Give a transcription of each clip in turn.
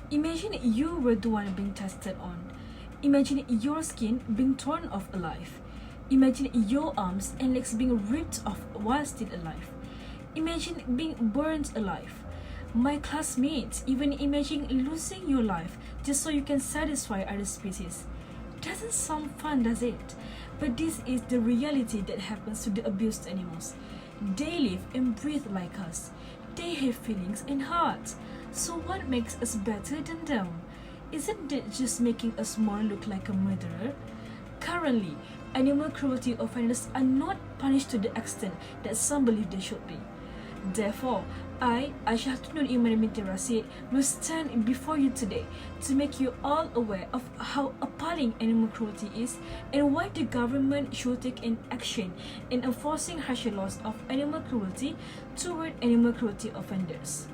Imagine you were the one being tested on. Imagine your skin being torn off alive. Imagine your arms and legs being ripped off while still alive. Imagine being burned alive. My classmates even imagine losing your life just so you can satisfy other species. Doesn't sound fun, does it? But this is the reality that happens to the abused animals. They live and breathe like us. They have feelings and hearts. So what makes us better than them? Isn't that just making us more look like a murderer? Currently, animal cruelty offenders are not punished to the extent that some believe they should be. Therefore, I, Aishatun Iman binti Rasid, will stand before you today to make you all aware of how appalling animal cruelty is and why the government should take an action in enforcing harsher laws of animal cruelty toward animal cruelty offenders.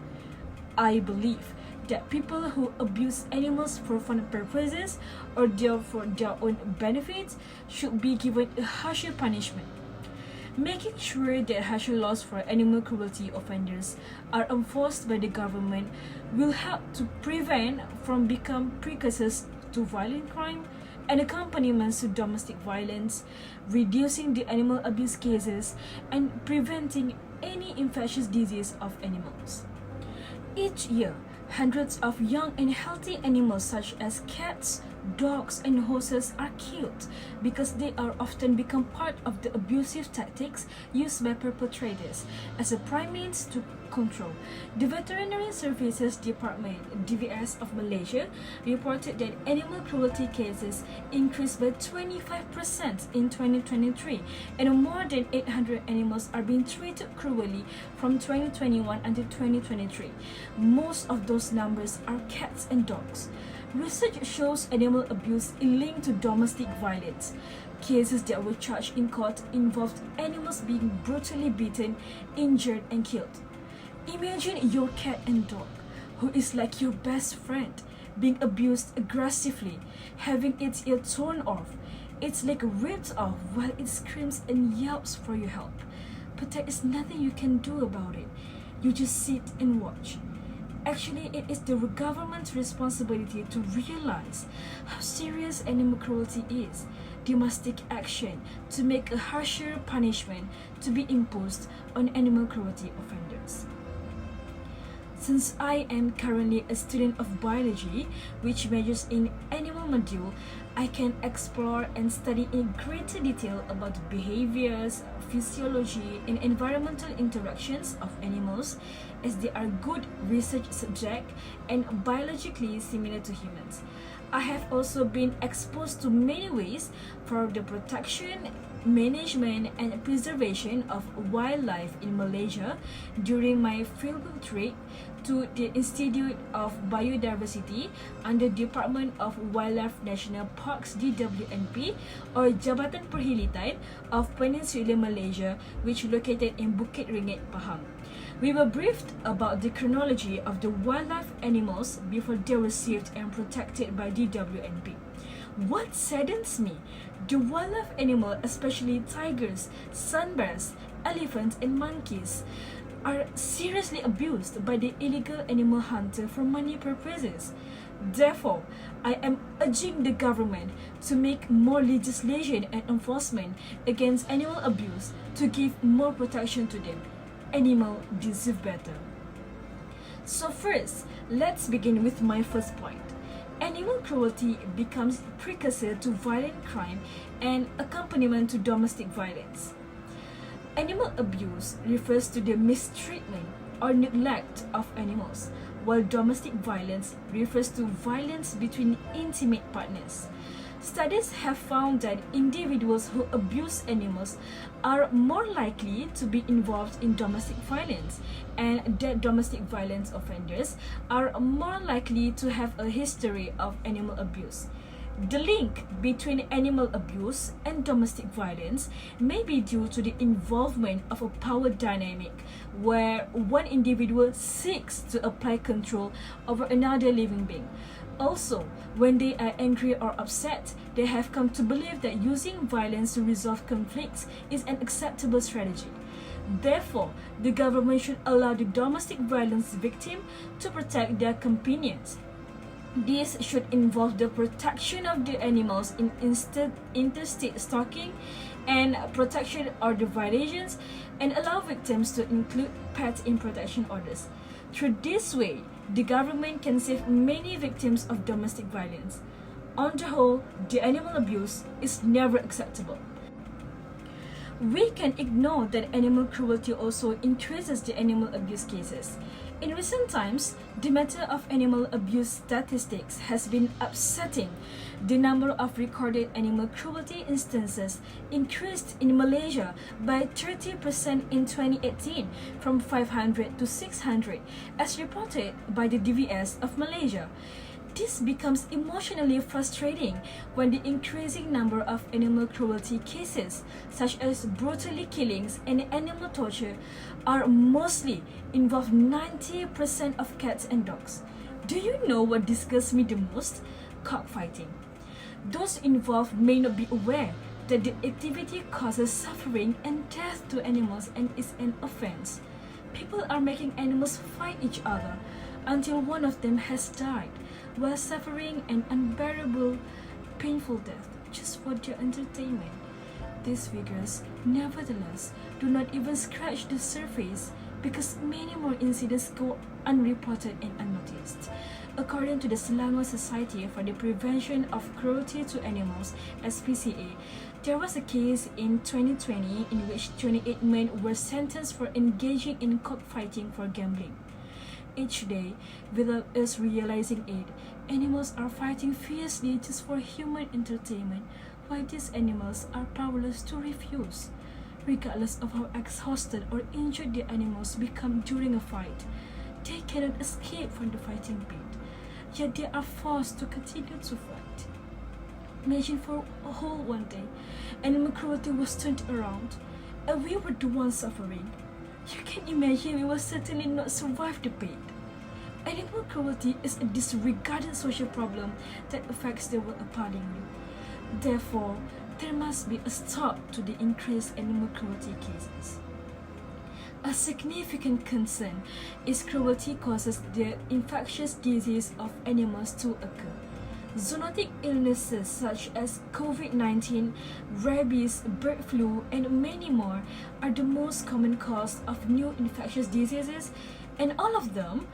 I believe that people who abuse animals for fun purposes or for their own benefits should be given a harsher punishment. Making sure that harsher laws for animal cruelty offenders are enforced by the government will help to prevent from become precursors to violent crime and accompaniments to domestic violence, reducing the animal abuse cases, and preventing any infectious disease of animals. Each year, hundreds of young and healthy animals such as cats, dogs, and horses are killed because they are often become part of the abusive tactics used by perpetrators as a prime means to control. The Veterinary Services Department (DVS) of Malaysia reported that animal cruelty cases increased by 25% in 2023, and more than 800 animals are being treated cruelly from 2021 until 2023. Most of those numbers are cats and dogs. Research shows animal abuse is linked to domestic violence. Cases that were charged in court involved animals being brutally beaten, injured, and killed. Imagine your cat and dog, who is like your best friend, being abused aggressively, having its ear torn off, its leg ripped off while it screams and yelps for your help. But there is nothing you can do about it. You just sit and watch. Actually, it is the government's responsibility to realize how serious animal cruelty is. They must take action to make a harsher punishment to be imposed on animal cruelty offenders. Since I am currently a student of biology, which majors in animal module, I can explore and study in greater detail about behaviors, physiology, and environmental interactions of animals, as they are good research subject and biologically similar to humans. I have also been exposed to many ways for the protection, management, and preservation of wildlife in Malaysia during my fieldwork trip to the Institute of Biodiversity under Department of Wildlife National Parks (DWNP) or Jabatan Perhilitan of Peninsular Malaysia, which located in Bukit Ringit, Pahang. We were briefed about the chronology of the wildlife animals before they were received and protected by DWNP. What saddens me, the wildlife animal, especially tigers, sun bears, elephants, and monkeys, are seriously abused by the illegal animal hunter for money purposes. Therefore, I am urging the government to make more legislation and enforcement against animal abuse to give more protection to them. Animals deserve better. So first, let's begin with my first point. Animal cruelty becomes precursor to violent crime and accompaniment to domestic violence. Animal abuse refers to the mistreatment or neglect of animals, while domestic violence refers to violence between intimate partners. Studies have found that individuals who abuse animals are more likely to be involved in domestic violence, and that domestic violence offenders are more likely to have a history of animal abuse. The link between animal abuse and domestic violence may be due to the involvement of a power dynamic where one individual seeks to apply control over another living being. Also, when they are angry or upset, they have come to believe that using violence to resolve conflicts is an acceptable strategy. Therefore, the government should allow the domestic violence victim to protect their companions. This should involve the protection of the animals in interstate stalking and protection of the violations, and allow victims to include pets in protection orders. Through this way, the government can save many victims of domestic violence. On the whole, the animal abuse is never acceptable. We can ignore that animal cruelty also increases the animal abuse cases. In recent times, the matter of animal abuse statistics has been upsetting. The number of recorded animal cruelty instances increased in Malaysia by 30% in 2018, from 500 to 600, as reported by the DVS of Malaysia. This becomes emotionally frustrating when the increasing number of animal cruelty cases, such as brutally killings and animal torture, are mostly involve 90% of cats and dogs. Do you know what disgusts me the most? Cockfighting. Those involved may not be aware that the activity causes suffering and death to animals and is an offense. People are making animals fight each other until one of them has died, while suffering an unbearable, painful death just for their entertainment. These figures, nevertheless, do not even scratch the surface because many more incidents go unreported and unnoticed. According to the Selangor Society for the Prevention of Cruelty to Animals, SPCA, there was a case in 2020 in which 28 men were sentenced for engaging in cockfighting for gambling. Each day, without us realizing it, animals are fighting fiercely just for human entertainment, while these animals are powerless to refuse. Regardless of how exhausted or injured the animals become during a fight, they cannot escape from the fighting pit, yet they are forced to continue to fight. Imagine for a whole one day, animal cruelty was turned around, and we were the ones suffering. You can imagine we will certainly not survive the pit. Animal cruelty is a disregarded social problem that affects the world appallingly. Therefore, there must be a stop to the increased animal cruelty cases. A significant concern is cruelty causes the infectious disease of animals to occur. Zoonotic illnesses such as COVID-19, rabies, bird flu, and many more are the most common cause of new infectious diseases, and all of them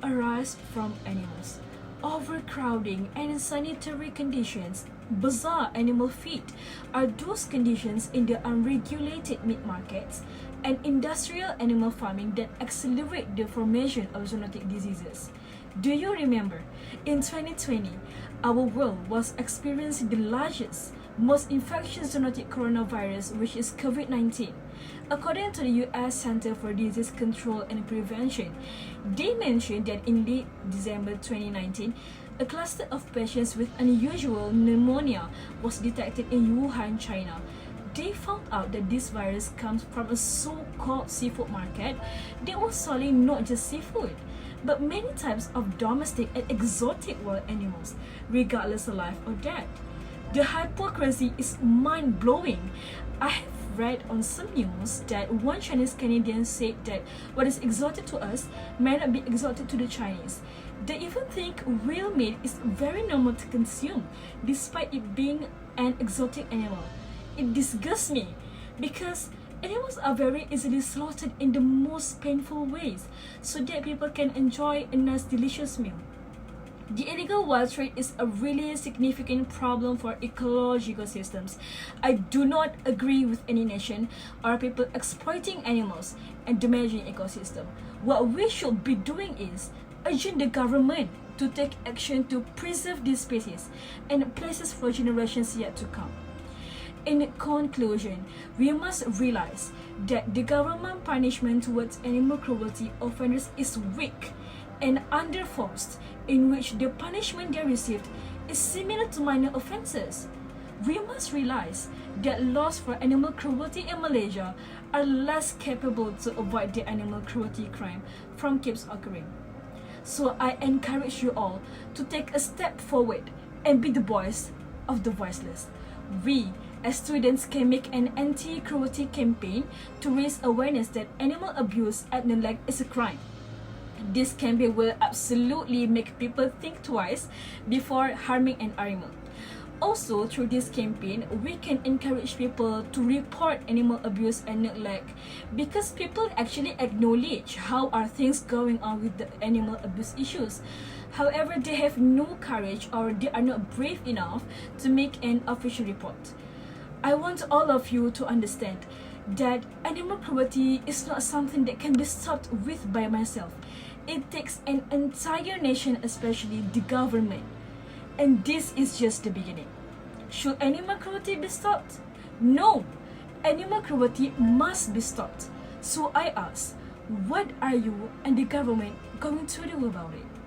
arise from animals. Overcrowding and unsanitary conditions, bizarre animal feed, are those conditions in the unregulated meat markets and industrial animal farming that accelerate the formation of zoonotic diseases. Do you remember? In 2020, our world was experiencing the largest, most infectious zoonotic coronavirus, which is COVID-19. According to the US Center for Disease Control and Prevention, they mentioned that in late December 2019, a cluster of patients with unusual pneumonia was detected in Wuhan, China. They found out that this virus comes from a so-called seafood market that was selling not just seafood, but many types of domestic and exotic wild animals, regardless of life or death. The hypocrisy is mind-blowing. I have read on some news that one Chinese Canadian said that what is exotic to us may not be exotic to the Chinese. They even think whale meat is very normal to consume, despite it being an exotic animal. It disgusts me because animals are very easily slaughtered in the most painful ways so that people can enjoy a nice delicious meal. The illegal wild trade is a really significant problem for ecological systems. I do not agree with any nation or people exploiting animals and damaging ecosystem. What we should be doing is urging the government to take action to preserve these species and places for generations yet to come. In conclusion, we must realize that the government punishment towards animal cruelty offenders is weak and underforced, in which the punishment they received is similar to minor offences. We must realize that laws for animal cruelty in Malaysia are less capable to avoid the animal cruelty crime from keeps occurring. So I encourage you all to take a step forward and be the voice of the voiceless. We, as students, can make an anti-cruelty campaign to raise awareness that animal abuse and neglect is a crime. This campaign will absolutely make people think twice before harming an animal. Also, through this campaign, we can encourage people to report animal abuse and neglect, because people actually acknowledge how are things going on with the animal abuse issues. However, they have no courage or they are not brave enough to make an official report. I want all of you to understand that animal cruelty is not something that can be stopped with by myself. It takes an entire nation, especially the government. And this is just the beginning. Should animal cruelty be stopped? No! Animal cruelty must be stopped. So I ask, what are you and the government going to do about it?